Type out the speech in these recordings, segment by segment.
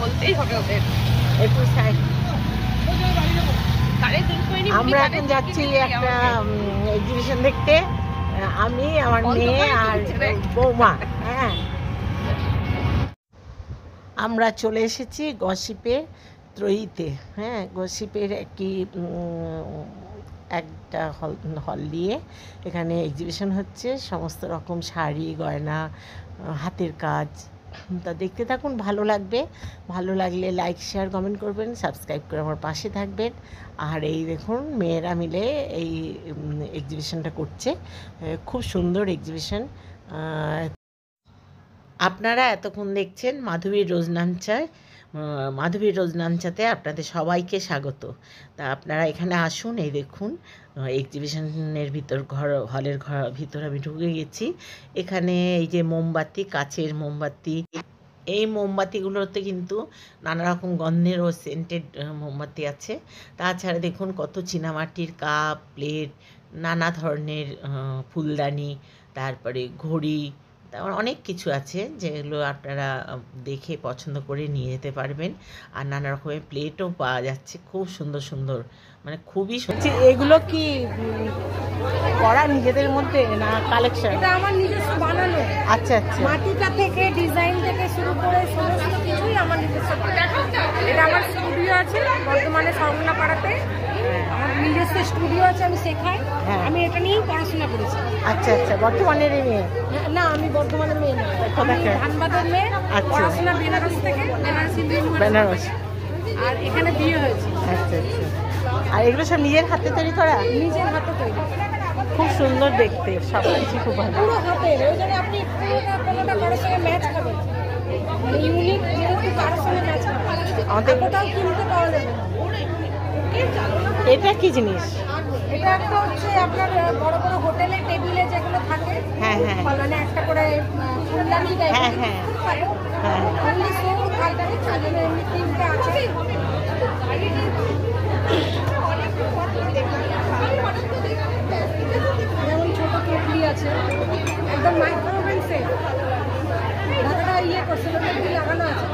বলতেই হবে ওদের। একটু সাইড। সাড়ে 300 এরই আমরা এখন যাচ্ছি একটা এক্সিবিশন দেখতে, আমি, আমার মেয়ে আর বৌমা। হ্যাঁ, আমরা চলে এসেছি গসিপে ত্রয়ীতে। হ্যাঁ, গসিপের একটা হল দিয়ে এখানে এক্সিবিশন হচ্ছে, সমস্ত রকম শাড়ি, গয়না, হাতের কাজ। তা দেখতে থাকুন, ভালো লাগবে। ভালো লাগলে লাইক, শেয়ার, কমেন্ট করবেন, সাবস্ক্রাইব করে আমার পাশে থাকবেন। আর এই দেখুন, মেয়েরা মিলে এই এক্সিবিশনটা করছে, খুব সুন্দর এক্সিবিশন। আপনারা এতক্ষণ দেখছেন মাধবীর রোজনামচায়। মাধবীর রোজনামচাতে আপনাদের সবাইকে স্বাগত। তা আপনারা এখানে আসুন, এই দেখুন এক্সিবিশনের হলের ভিতর আমি ঢুকে গেছি। এখানে এই যে মোমবাতি, কাচের মোমবাতি, এই মোমবাতিগুলোতে কিন্তু নানা রকম গন্ধের ও সেন্টেড মোমবাতি আছে। তাছাড়া দেখুন কত চীনামাটির কাপ, প্লেট, নানা ধরনের ফুলদানি, তারপরে ঘড়ি, তারপর অনেক কিছু আছে যেগুলো আপনারা দেখে পছন্দ করে নিয়ে যেতে পারবেন। আর নানা রকমের প্লেটও পাওয়া যাচ্ছে, খুব সুন্দর সুন্দর, মানে খুবই সুন্দর। এগুলো কি করা নিজেদের মধ্যে না কালেকশন? এটা আমার নিজস্ব বানানো। আচ্ছা আচ্ছা। মাটিটা থেকে ডিজাইন থেকে শুরু করে সমস্ত কিছুই আমার নিজস্ব বানানো। এটা আমার স্টুডিও আছে বর্তমানে সরমনাপাড়াতে, আমার নিজস্ব স্টুডিও আছে, আমি শেখাই। আমি এটা নিয়েই পড়াশোনা করেছি। আচ্ছা আচ্ছা, বর্তমানের মেয়ে? না, আমি বর্তমানে মেয়ে না, ধানবাদের মেয়ে। পড়াশোনা বেনারস থেকে, বেনারস। আর এখানে বিয়ে হয়েছে। আচ্ছা আচ্ছা। আর এগুলো সব নিজের হাতে তৈরি করা? নিজের হাতে তৈরি, খুব সুন্দর দেখতে, সব কিছু খুব ভালো। পুরো হাতে, ওই জন্য আপনি কোনোটা কারোর সঙ্গে ম্যাচ খাবেন, মানে ইউনিক, যেহেতু কারোর সঙ্গে ম্যাচ খাবেন। আমাদের কোথাও কিনতে পাওয়া যাবে না। এটা কি জিনিস? এটা একটা হচ্ছে আপনার বড় বড় হোটেলে টেবিলে যেগুলো থাকে, হ্যাঁ হ্যাঁ, মানে একটা করে ফুলদানি দেয়। হ্যাঁ হ্যাঁ হ্যাঁ, অনলি সোল ফুলদানি, তাহলে এমনি তিনটে আছে। যেমন ছোট কেটলি আছে, একদম মাইক্রোওভেন সেট, ঢাকাটা ইয়ে করছে, লাগানো আছে,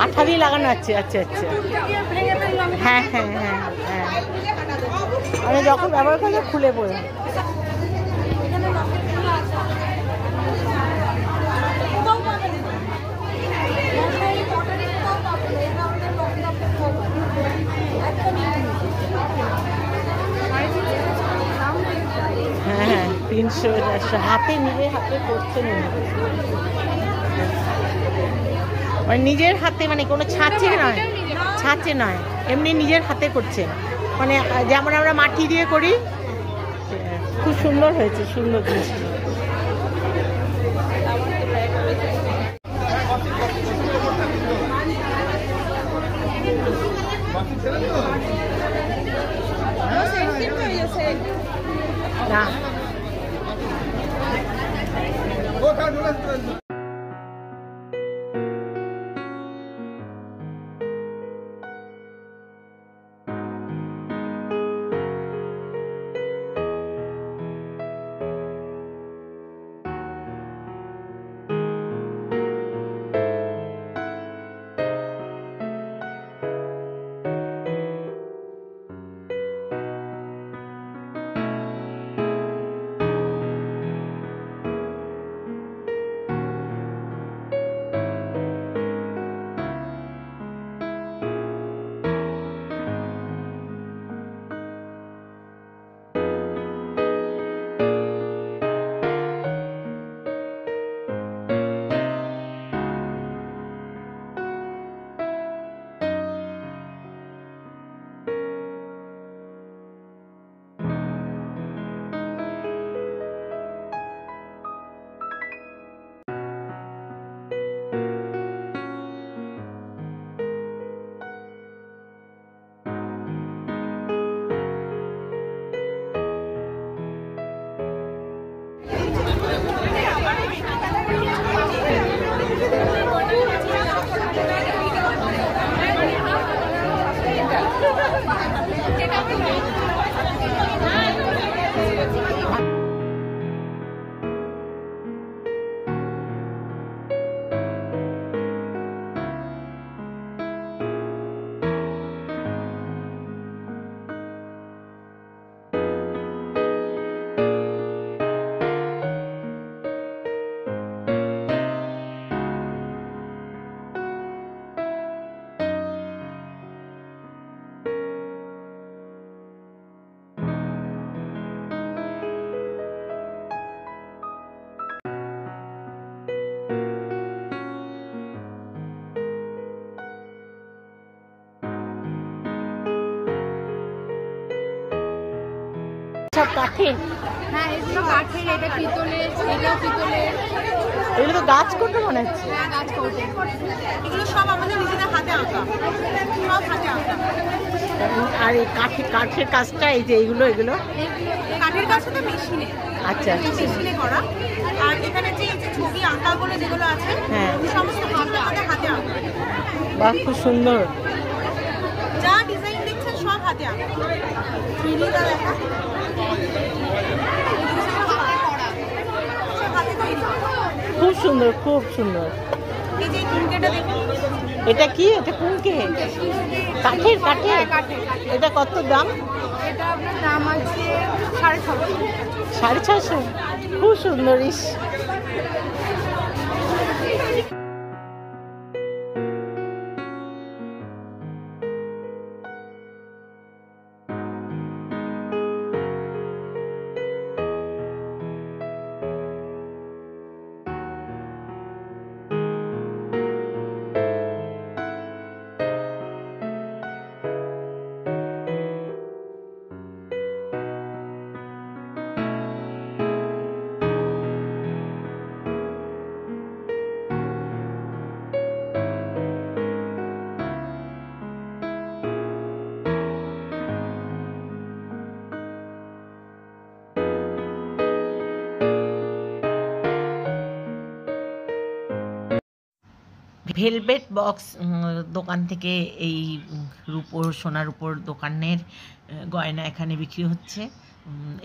আঠা দিয়ে লাগানো আছে। আচ্ছা আচ্ছা, ভেঙে ফেললাম। হ্যাঁ হ্যাঁ হ্যাঁ হ্যাঁ, মানে যখন ব্যবহার করে খুলে পড়ে। এখানে লকেট খোলা আছে, কোথাও পাবেন না। হ্যাঁ হ্যাঁ, 300 হাতে, নিজের হাতে করছে, মানে নিজের হাতে, মানে কোনো ছাঁচে নয়, ছাঁচে নয়, এমনি নিজের হাতে করছে, মানে যেমন আমরা মাটি দিয়ে করি। খুব সুন্দর হয়েছে, সুন্দর জিনিসটা। না, কাঠের? হ্যাঁ, এগুলো কাঠের, এটা পিতলের, এটাও পিতলের। এগুলো তো গাছ করতে মনে হচ্ছে। হ্যাঁ, গাছ করতে। এগুলো সব আমাদের নিজেদের হাতে আঁকা, সব হাতে আঁকা। আর এই কাঠের কাজটা, এই যে এগুলো কাঠের কাজটা তো মেশিনে। আচ্ছা, মেশিনে করা। আর এখানে যে এই যে ছবি আঁকাগুলো যেগুলো আছে, হ্যাঁ, সমস্ত হাতে আঁকা। বাহ, খুব সুন্দর। যা ডিজাইন দেখছেন সব হাতে আঁকা। খুব সুন্দর, খুব সুন্দর। এই যে কুনকেটা দেখুন। এটা কি? এটা কুনকে? কাঠের? এটা কত দাম? এটা আপনার দাম আছে 650। 650? খুব সুন্দর। ভেলভেট বক্স দোকান থেকে এই রূপোর, সোনার উপর দোকানের গয়না এখানে বিক্রি হচ্ছে,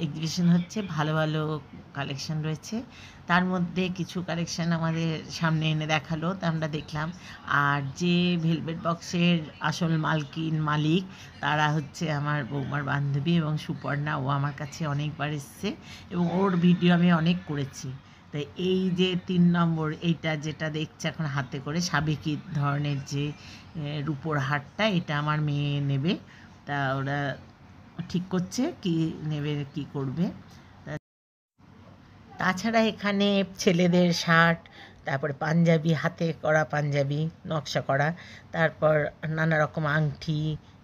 এক্সিবিশন হচ্ছে, ভালো ভালো কালেকশন রয়েছে। তার মধ্যে কিছু কালেকশন আমাদের সামনে এনে দেখালো, তা আমরা দেখলাম। আর যে ভেলভেট বক্সের আসল মালিক, তারা হচ্ছে আমার বৌমার বান্ধবী এবং সুপর্ণা। ও আমার কাছে অনেকবার এসছে এবং ওর ভিডিও আমি অনেক করেছি। তাই এই যে 3 নম্বর, এইটা যেটা দেখছে এখন হাতে করে, সাবেকি ধরনের যে রূপোর হারটা, এটা আমার মেয়ে নেবে। তা ওরা ঠিক করছে কি নেবে, কি করবে। তাছাড়া এখানে ছেলেদের শার্ট, তারপরে পাঞ্জাবি, হাতে করা পাঞ্জাবি, নকশা করা, তারপর নানা রকম আংটি,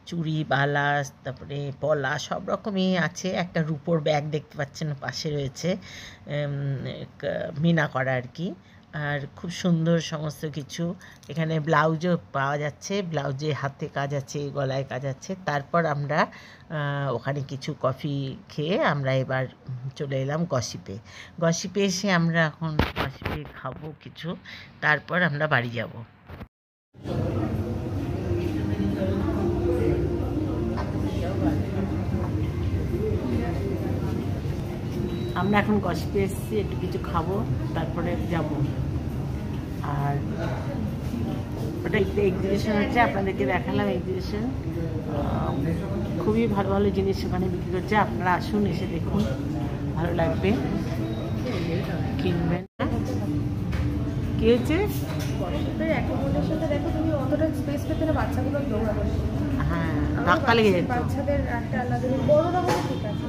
চুড়ি, বালা, তারপরে পলা, সব রকমই আছে। একটা রূপোর ব্যাগ দেখতে পাচ্ছেন পাশে রয়েছে, মিনা করা আর কি। আর খুব সুন্দর সমস্ত কিছু। এখানে ব্লাউজও পাওয়া যাচ্ছে, ব্লাউজে হাতে কাজ আছে, গলায় কাজ আছে। তারপর আমরা ওখানে কিছু কফি খেয়ে আমরা এবার চলে এলাম গসিপে এসে আমরা এখন গসিপে খাবো কিছু, তারপর আমরা বাড়ি যাব। আমরা এখন গসিপে এসেছি, একটু কিছু খাবো, তারপরে যাব। আর ওটা একটা এক্সিবিশন হচ্ছে, আপনাদেরকে দেখালাম এক্সিবিশন। খুবই ভালো ভালো জিনিস ওখানে বিক্রি করছে, আপনারা আসুন, এসে দেখুন, ভালো লাগবে, কিনবেন। কি হয়েছে? হ্যাঁ, ধাক্কা লেগে যাচ্ছে। বাচ্চাদের একটা আলাদা, বড়রা ঠিক আছে।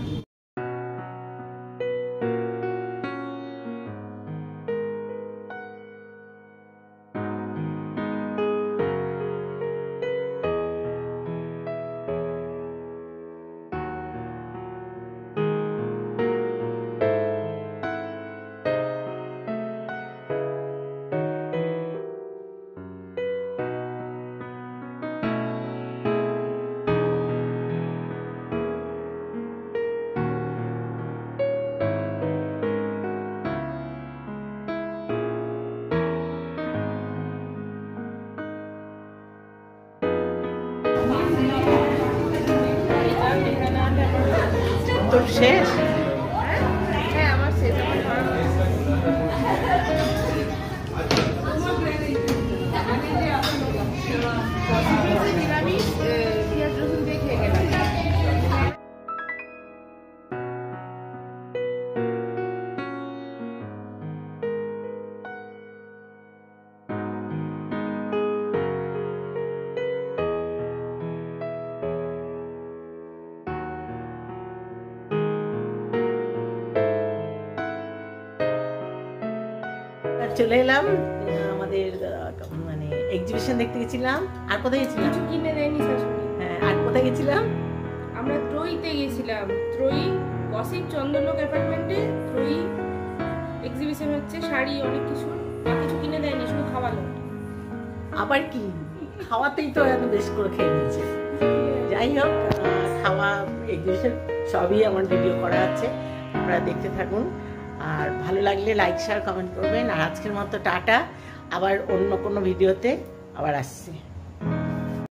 তোর শেষ? হ্যাঁ, আমার শেষ। নিরামিষ পেঁয়াজ রসুন দিয়ে খেয়ে গেলাম। চলে এলাম আমাদের মানে এক্সিবিশন দেখতে গেছিলাম। আর কোথায় গেছিলাম? কিছু কিনে দেয়নি শাশুড়ি। হ্যাঁ, আর কোথায় গেছিলাম? আমরা ত্রয়ীতে গেছিলাম, ত্রয়ী গসিপ চন্দনলোক অ্যাপার্টমেন্টে 3 এক্সিবিশন হচ্ছে, শাড়ি অনেক কিছু, আর কিছু কিনে দেয়নি, শুধু খাওয়ালো। আবার কি খাওয়াতেই তো এত বেশ করে খেয়ে নিয়েছে। যাই হোক, খাওয়া এক্সিবিশন সবই আমার ভিডিও করা আছে, আপনারা দেখতে থাকুন। আর ভালো লাগলে লাইক শেয়ার কমেন্ট করবেন। আর আজকের মতো টাটা, আবার অন্য কোনো ভিডিওতে আবার আসছি।